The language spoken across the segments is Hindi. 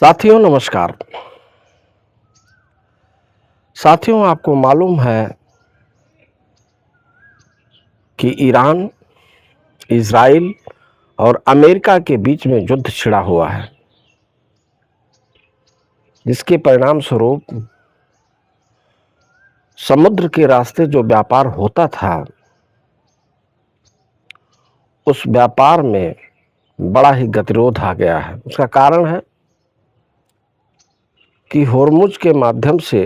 साथियों नमस्कार। साथियों आपको मालूम है कि ईरान, इज़राइल और अमेरिका के बीच में युद्ध छिड़ा हुआ है, जिसके परिणाम स्वरूप समुद्र के रास्ते जो व्यापार होता था, उस व्यापार में बड़ा ही गतिरोध आ गया है। उसका कारण है कि होर्मुज के माध्यम से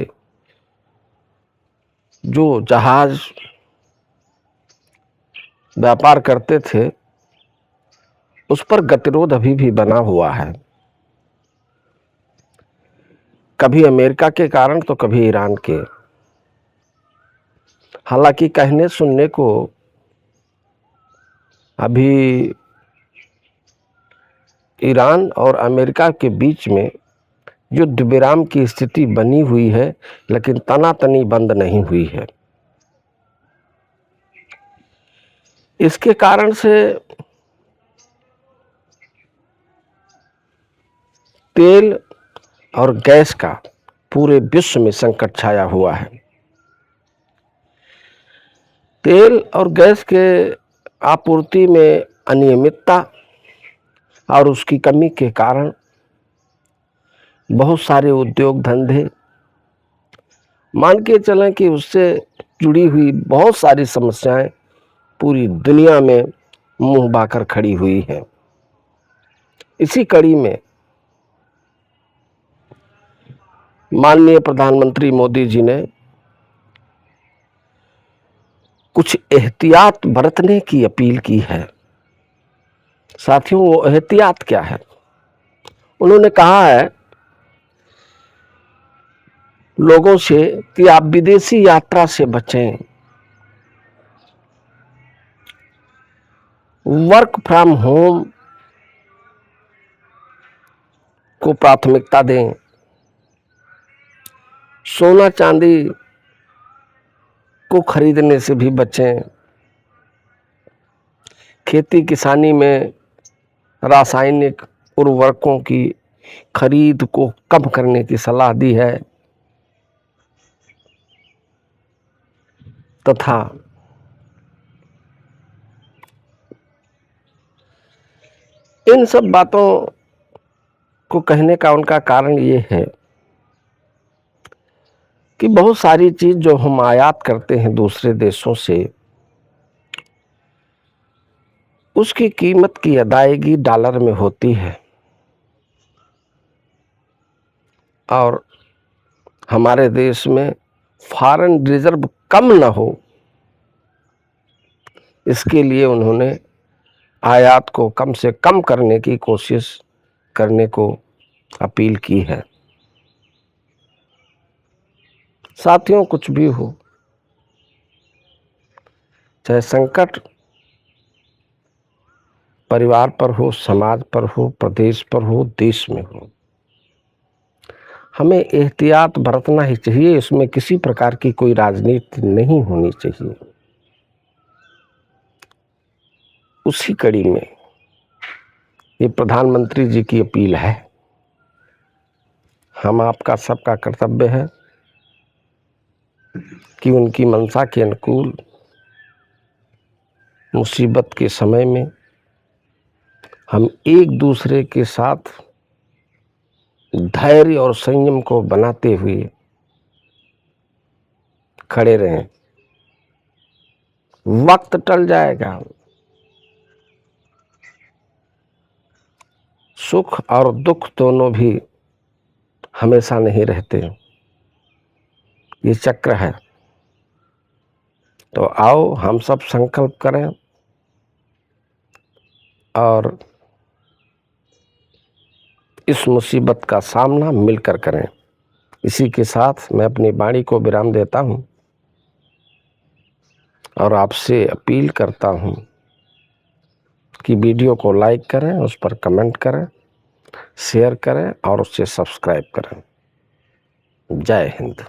जो जहाज व्यापार करते थे, उस पर गतिरोध अभी भी बना हुआ है, कभी अमेरिका के कारण तो कभी ईरान के। हालांकि कहने सुनने को अभी ईरान और अमेरिका के बीच में युद्ध विराम की स्थिति बनी हुई है, लेकिन तनातनी बंद नहीं हुई है। इसके कारण से तेल और गैस का पूरे विश्व में संकट छाया हुआ है। तेल और गैस के आपूर्ति में अनियमितता और उसकी कमी के कारण बहुत सारे उद्योग धंधे, मान के चलें कि उससे जुड़ी हुई बहुत सारी समस्याएं पूरी दुनिया में मुंह बाकर खड़ी हुई हैं। इसी कड़ी में माननीय प्रधानमंत्री मोदी जी ने कुछ एहतियात बरतने की अपील की है। साथियों, वो एहतियात क्या है? उन्होंने कहा है लोगों से कि आप विदेशी यात्रा से बचें, वर्क फ्रॉम होम को प्राथमिकता दें, सोना चांदी को खरीदने से भी बचें, खेती किसानी में रासायनिक उर्वरकों की खरीद को कम करने की सलाह दी है, तथा इन सब बातों को कहने का उनका कारण ये है कि बहुत सारी चीज जो हम आयात करते हैं दूसरे देशों से, उसकी कीमत की अदायगी डॉलर में होती है, और हमारे देश में फॉरेन रिजर्व कम न हो, इसके लिए उन्होंने आयात को कम से कम करने की कोशिश करने को अपील की है। साथियों, कुछ भी हो, चाहे संकट परिवार पर हो, समाज पर हो, प्रदेश पर हो, देश में हो, हमें एहतियात बरतना ही चाहिए। इसमें किसी प्रकार की कोई राजनीति नहीं होनी चाहिए। उसी कड़ी में ये प्रधानमंत्री जी की अपील है। हम आपका सबका कर्तव्य है कि उनकी मंशा के अनुकूल मुसीबत के समय में हम एक दूसरे के साथ धैर्य और संयम को बनाते हुए खड़े रहें। वक्त टल जाएगा, सुख और दुख दोनों भी हमेशा नहीं रहते, ये चक्र है। तो आओ हम सब संकल्प करें और इस मुसीबत का सामना मिलकर करें। इसी के साथ मैं अपनी वाणी को विराम देता हूं और आपसे अपील करता हूं कि वीडियो को लाइक करें, उस पर कमेंट करें, शेयर करें और उससे सब्सक्राइब करें। जय हिंद।